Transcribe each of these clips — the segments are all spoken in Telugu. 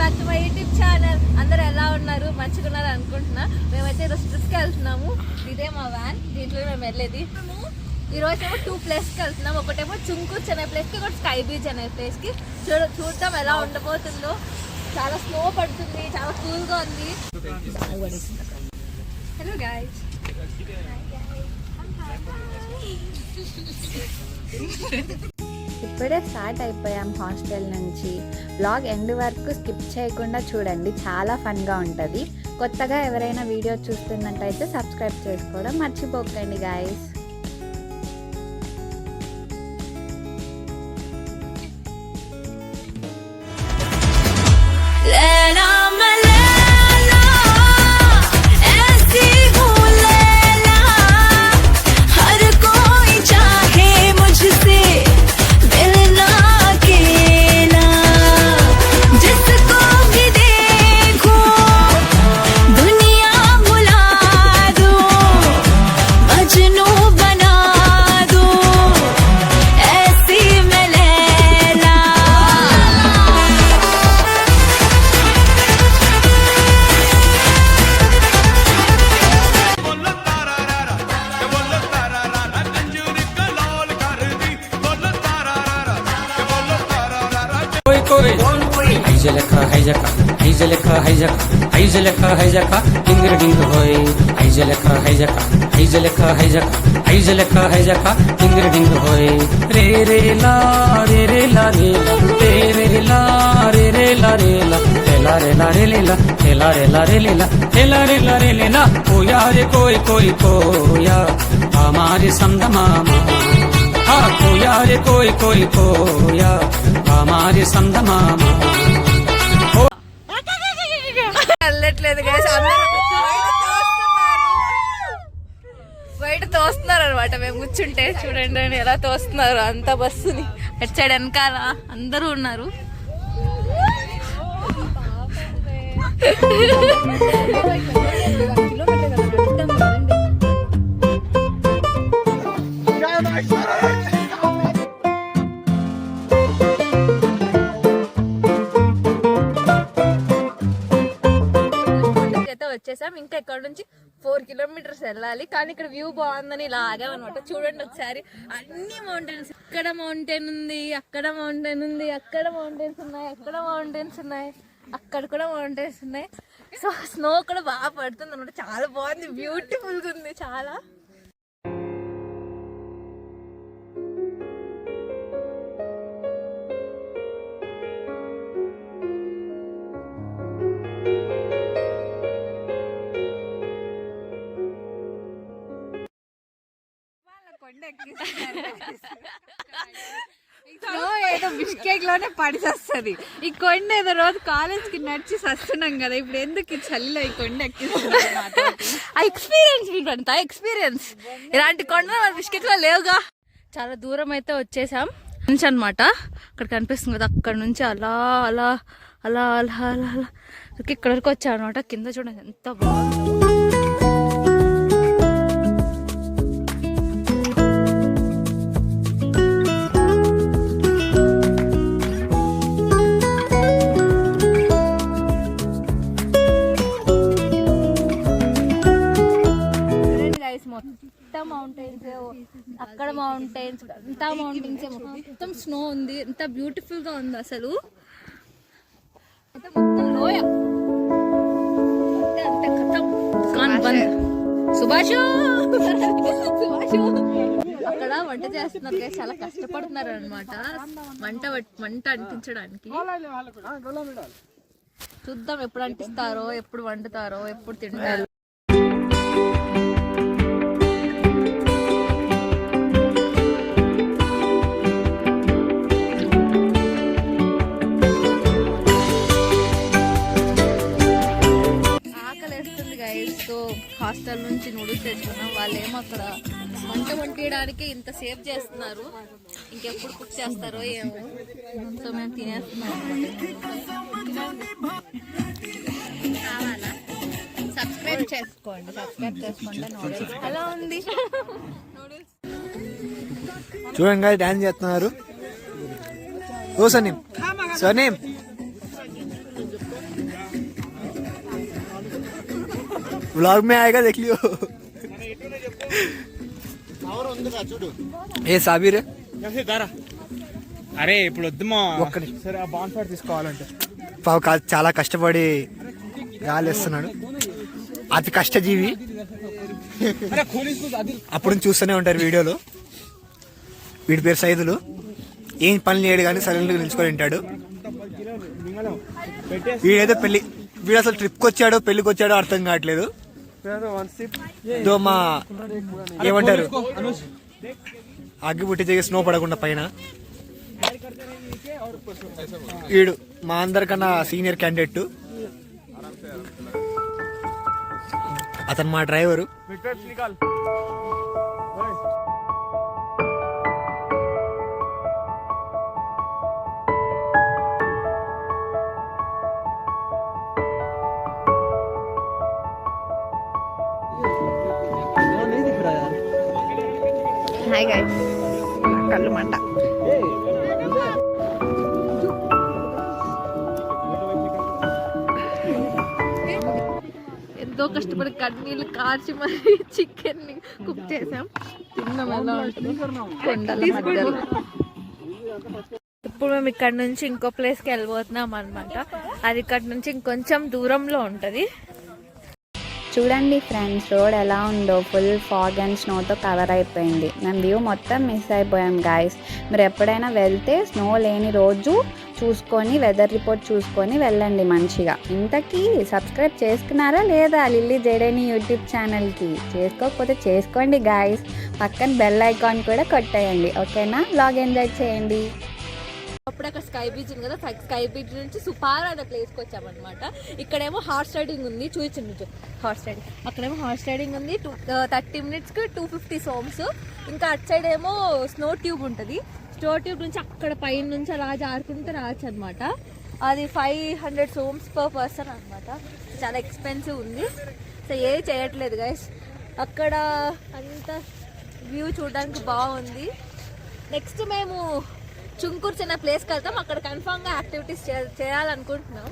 Back to my YouTube channel. అందరూ ఎలా ఉన్నారు? మంచిగా ఉన్నారు అనుకుంటున్నా. మేమైతే ఈరోజు ట్రిప్కి వెళ్తున్నాము. ఇదే మా వ్యాన్, దీంట్లో మేము వెళ్ళేది. ఈ రోజు ఏమో 2 ప్లేస్కి వెళ్తున్నాం. ఒకటేమో చుంకుచ్ అనే ప్లేస్కి, ఒకటి స్కై బీచ్ అనే ప్లేస్కి. చూద్దాం ఎలా ఉండబోతుందో. చాలా స్నో పడుతుంది, చాలా కూల్గా ఉంది. హలో గైస్, ఇప్పుడే స్టార్ట్ అయిపోయాం హాస్టల్ నుంచి. బ్లాగ్ ఎండ్ వరకు స్కిప్ చేయకుండా చూడండి, చాలా ఫన్గా ఉంటుంది. కొత్తగా ఎవరైనా వీడియో చూస్తున్నట్టయితే సబ్స్క్రైబ్ చేసుకోవడం మర్చిపోకండి గాయస్. డింగ్ హోయ్ రే రే లా రే రే లా రే రే రే లా రే రే లా రే లా లా రే లా రే లా లా రే లా రే లా లా రే లా రే లా కోయా రే कोई कोई कोया हमारे संदमामा हाँ कोया रे कोई कोई कोया हमारे संदमामा. వెళ్ళట్లేదు గైస్, బయట తోస్తున్నారు అనమాట. మేము కూర్చుంటే చూడండి ఎలా తోస్తున్నారు అంత బస్సుని. అటు సైడ్ వెనకాల అందరూ ఉన్నారు. వచ్చేసాం. ఇంకా ఇక్కడ నుంచి 4 కిలోమీటర్స్ వెళ్ళాలి. కానీ ఇక్కడ వ్యూ బాగుందని ఇలా ఆగామన్నమాట. చూడండి ఒకసారి, అన్ని మౌంటైన్స్. ఇక్కడ మౌంటైన్ ఉంది, అక్కడ మౌంటైన్ ఉంది, అక్కడ మౌంటైన్స్ ఉన్నాయి, అక్కడ మౌంటైన్స్ ఉన్నాయి, అక్కడ కూడా మౌంటైన్స్ ఉన్నాయి. సో స్నో కూడా బాగా పడుతుంది అనమాట. చాలా బాగుంది, బ్యూటిఫుల్గా ఉంది చాలా. ఏదో బిస్కెట్ లోనే పడి వస్తుంది. ఈ కొండ ఏదో రోజు కాలేజ్ కి నడిచి వస్తున్నాం కదా, ఇప్పుడు ఎందుకు ఈ చలిలో ఈ కొండ ఎక్కిస్తున్నాం. ఎక్స్పీరియన్స్ ఇలాంటి కొండ మన బిస్కెట్ లో లేవుగా. చాలా దూరం అయితే వచ్చేసాం నుంచి అనమాట. అక్కడ కనిపిస్తుంది కదా, అక్కడ నుంచి అలా అలా అలా అలా అలా అలా ఇక్కడ వరకు వచ్చాం అనమాట. కింద చూడండి ఎంత బాగుంది. మొత్తం మౌంటైన్స్, అక్కడ మౌంటైన్స్, అంతా మౌంటైన్స్, మొత్తం స్నో ఉంది. ఎంత బ్యూటిఫుల్ గా ఉంది అసలు. మొత్తం లోయ సుభాషు అక్కడ వంట చేస్తున్నారు, చాలా కష్టపడుతున్నారు అనమాట వంట అంటించడానికి. చూద్దాం ఎప్పుడు అంటిస్తారో, ఎప్పుడు వండుతారో, ఎప్పుడు తింటారో. హాస్టల్ నుంచి నూడిల్స్ తెచ్చుకున్నాం. వాళ్ళు ఏమో అక్కడ వంట వంటేయడానికి ఇంత సేవ్ చేస్తున్నారు. ఇంకెప్పుడు కుక్ చేస్తారో ఏమో. సో మేము తినేస్తున్నాం. కావాలా? సబ్స్క్రైబ్ చేసుకోండి. నూడిల్స్ ఎలా ఉంది? చూడండి డాన్స్ చేస్తున్నారు. ఓ సనీం व्लॉग में आएगा देख लियो ఏ సాబీర్ అరే ఇప్పుడు వద్దుమా ఒక్కడి సరే ఆ బాన్ ఫైర్ తీసుకోవాలంటే చాలా కష్టపడి గాలేస్తున్నాడు అతి కష్టజీవి అప్పుడు చూస్తూనే ఉంటారు వీడియోలో వీడి పేరు సైదులు ఏం పని చేయడు కానీ సైలెంట్ గా నిల్చుకొని ఉంటాడు వీడేదో పెళ్లి వీడు అసలు ట్రిప్కి వచ్చాడో పెళ్లికి వచ్చాడో అర్థం కావట్లేదు దో మా ఏమంటారు అగ్గి పుట్టి చేసి స్నో పడకుండా పైన వీడు మా అందరికన్నా సీనియర్ క్యాండిడేట్ అతను మా డ్రైవరు హాయ్ గైస్ కళ్ళు మంట ఎంతో కష్టపడి కన్నీళ్ళు కార్చి మరి చికెన్ ని కుక్ చేసాం తిన్నాం ఎలా ఉంటుంది కొండల మధ్యలో ఇప్పుడు మేము ఇక్కడ నుంచి ఇంకో ప్లేస్కి వెళ్ళిపోతున్నాం అనమాట అది ఇక్కడ నుంచి ఇంకొంచెం దూరంలో ఉంటుంది చూడండి ఫ్రెండ్స్, రోడ్ ఎలా ఉందో ఫుల్ ఫాగ్ అండ్ స్నోతో కవర్ అయిపోయింది. మేము వ్యూ మొత్తం మిస్ అయిపోయాం గాయస్. మీరు ఎప్పుడైనా వెళ్తే స్నో లేని రోజు చూసుకొని వెదర్ రిపోర్ట్ చూసుకొని వెళ్ళండి మంచిగా. ఇంతకీ సబ్స్క్రైబ్ చేసుకున్నారా లేదా లిల్లీ జేడేని యూట్యూబ్ ఛానల్కి? చేసుకోకపోతే చేసుకోండి గాయస్. పక్కన బెల్ ఐకాన్ కూడా కొట్టేయండి. ఓకేనా? వ్లాగ్ ఎంజాయ్ చేయండి. అప్పుడు అక్కడ స్కై బీచ్ ఉంది కదా, స్కై బీచ్ నుంచి సుపారా అనే ప్లేస్కి వచ్చామన్నమాట. ఇక్కడేమో హార్స్ రైడింగ్ ఉంది, చూపించండి హార్స్ రైడింగ్. అక్కడేమో హార్స్ రైడింగ్ ఉంది, 30 minutesకి 250 సోమ్స్. ఇంకా అటు సైడ్ ఏమో స్నో ట్యూబ్ ఉంటుంది. స్నో ట్యూబ్ నుంచి అక్కడ పైన నుంచి అలా జారుకుంటే రావచ్చు అనమాట. అది 500 సోమ్స్ పర్ పర్సన్ అనమాట. చాలా ఎక్స్పెన్సివ్ ఉంది. సో ఏ చేయట్లేదు గైస్. అక్కడ అంత వ్యూ చూడడానికి బాగుంది. నెక్స్ట్ మేము చుంకూర్చి అనే ప్లేస్కి వెళ్తాం. అక్కడ కన్ఫామ్గా యాక్టివిటీస్ చేయాలనుకుంటున్నాం.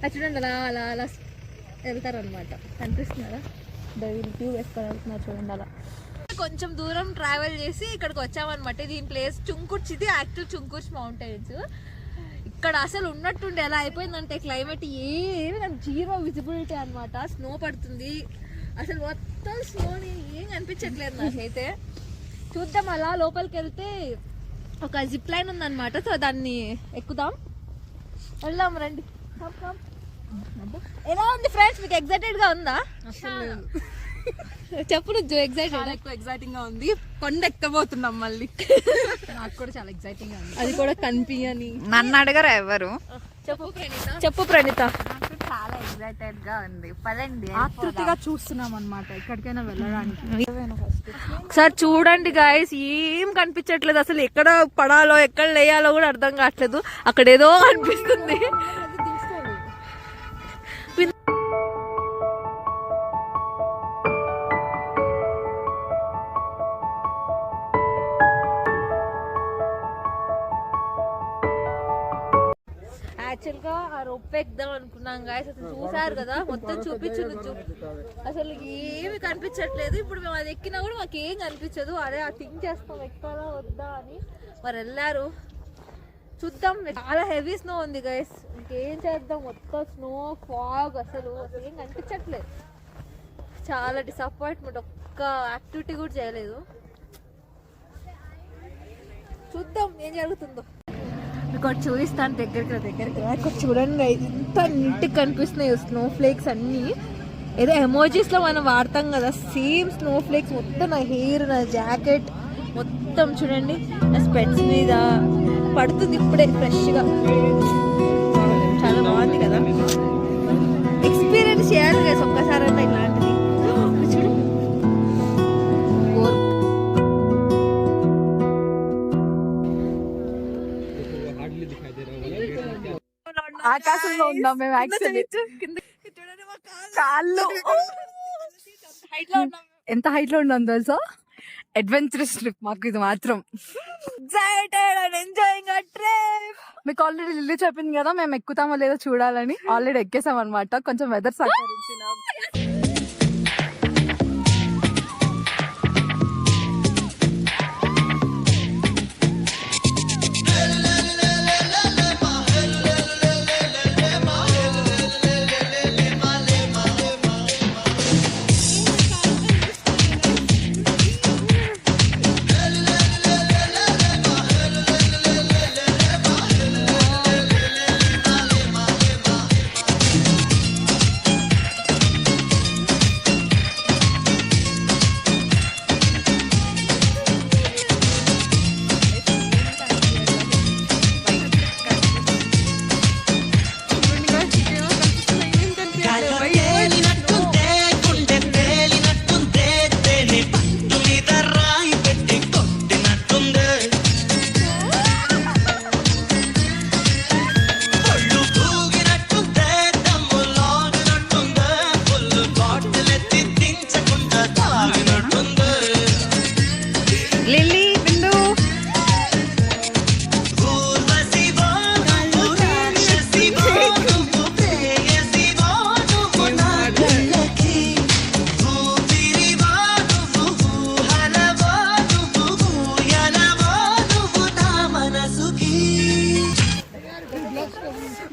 అది చూడండి, అలా అలా అలా వెళ్తారనమాట. కనిపిస్తున్నారా? ట్యూబ్ వేసుకొని వెళ్తున్నారు చూడండి. అలా కొంచెం దూరం ట్రావెల్ చేసి ఇక్కడికి వచ్చామన్నమాట. దీని ప్లేస్ చుంకూర్చి. ఇది యాక్టివ్ చుంకూర్చి మౌంటైన్స్. ఇక్కడ అసలు ఉన్నట్టుండి ఎలా అయిపోయిందంటే క్లైమేట్ ఏమి జీరో విజిబిలిటీ అనమాట. స్నో పడుతుంది, అసలు మొత్తం స్నోని ఏం కనిపించట్లేదు నాకైతే. చూద్దాం, అలా లోపలికి వెళ్తే ఒక జిప్ లైన్ ఉందన్నమాట. సో దాన్ని ఎక్కుదాం, వెళ్దాం రండి. ఎలా ఉంది ఫ్రెండ్స్? మీకు ఎక్సైటెడ్ గా ఉందా? చెప్పు నువ్వు. ఎక్సైటింగ్ గా ఉంది. కొండ ఎక్కబోతున్నాం మళ్ళీ. నాకు కూడా చాలా ఎక్సైటింగ్ గా ఉంది. అది కూడా కనిపించని. నన్ను అడగరా ఎవరు? చెప్పు ప్రణీత. చాలా ఎక్సైటెడ్ గా ఉంది. పదండి, ఆతృతిగా చూస్తున్నాం అన్నమాట ఎక్కడికైనా వెళ్ళడానికి. ఒకసారి చూడండి గాయస్, ఏం కనిపించట్లేదు అసలు. ఎక్కడ పడాలో ఎక్కడ లేయాలో కూడా అర్థం కావట్లేదు. అక్కడ ఏదో అనిపిస్తుంది. యాక్చువల్ గా ఆ రొప్ప ఎక్కుదాం అనుకున్నాం గాయస్. అసలు చూసారు కదా, మొత్తం చూపించు. అసలు ఏమి కనిపించట్లేదు. ఇప్పుడు మేము అది ఎక్కినా కూడా మాకు ఏం కనిపించదు. అదే ఆ థింక్ చేస్తాం ఎక్కాలా వద్దా అని. మరి వెళ్ళారు, చూద్దాం. చాలా హెవీ స్నో ఉంది గైస్. ఇంకేం చేద్దాం, మొత్తం స్నో ఫాగ్. అసలు ఏం కనిపించట్లేదు. చాలా డిసప్పాయింట్మెంట్. ఒక్క యాక్టివిటీ కూడా చేయలేదు. చూద్దాం ఏం జరుగుతుందో. ఇక్కడ చూపిస్తాను దగ్గరికి ఇక్కడ చూడండి. ఎంత నీట్గా కనిపిస్తున్నాయి స్నో ఫ్లేక్స్ అన్నీ. ఏదో ఎమోజీస్ లో మనం వాడతాం కదా, సేమ్ స్నో ఫ్లేక్స్ మొత్తం. నా హెయిర్, నా జాకెట్ మొత్తం చూడండి. నా స్పెట్స్ మీద పడుతుంది ఇప్పుడే ఫ్రెష్గా. చాలా బాగుంది కదా. ఎక్స్పీరియన్స్ చేయాలి కదా ఒక్కసారి అన్న ఇలాంటిది. చూడు, ఆకాశంలో ఉన్నాం మేము. కాళ్ళు ఎంత హైట్ లో ఉన్నాం తెలుసా? అడ్వెంచరస్ ట్రిప్ మాకు ఇది మాత్రం. Excited and enjoying a trip. మీకు ఆల్రెడీ లిల్లీ చెప్పింది కదా మేము ఎక్కుతామో లేదో చూడాలని. ఆల్రెడీ ఎక్కేసాం అనమాట, కొంచెం వెదర్ సహకరించినాం.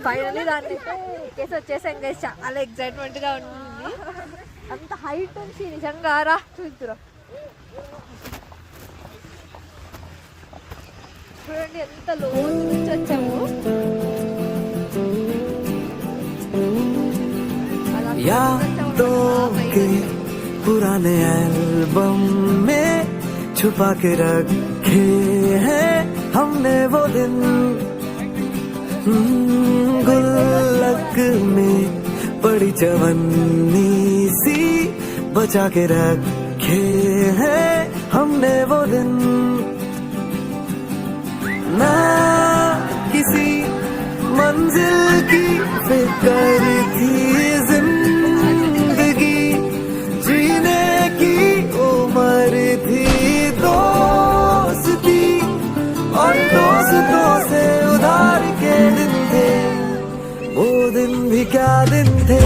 ఫైనల్లీ దాన్ని అయితే కేసు వచ్చేసాం గైస్. చాలా ఎక్సైట్మెంట్ గా ఉంటుంది. అంత హైట్ నుంచి నిజంగా రా చూద్దురా. చూడండి ఎంత లోతు నుంచి వచ్చాము. यादों के पुराने एल्बम में छुपा के रखे हैं हमने वो दिन, गुल्लक में पड़ी चवन्नी सी बचा के रखे हैं हमने वो दिन. ना किसी मंजिल की फिक्र थी, जिंदगी जीने की उम्र थी. दोस्ती और दोस्तों से उधार के दिन थे, वो दिन भी क्या दिन थे.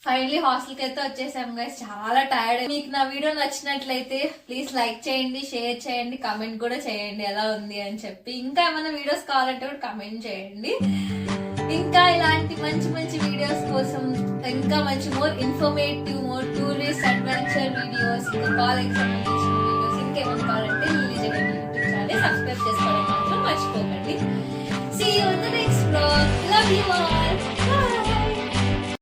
ఫైనలీ హాస్టల్కి అయితే వచ్చేసాం గైస్. చాలా టైర్డ్. మీకు నా వీడియో నచ్చినట్లయితే ప్లీజ్ లైక్ చేయండి, షేర్ చేయండి, కమెంట్ కూడా చేయండి ఎలా ఉంది అని చెప్పి. ఇంకా ఏమైనా వీడియోస్ కావాలంటే కూడా కమెంట్ చేయండి. ఇంకా ఇలాంటి మంచి మంచి వీడియోస్ కోసం, ఇంకా మంచి more informative, more tourist adventure videos, ఇంకా కాలేజ్ సంబంధించిన వీడియోస్ ఇంకేమైనా కావాలంటే lily Jagan YouTube channel subscribe చేసుకోవడం మాత్రం మర్చిపోకండి. See you in the next vlog. Love you all.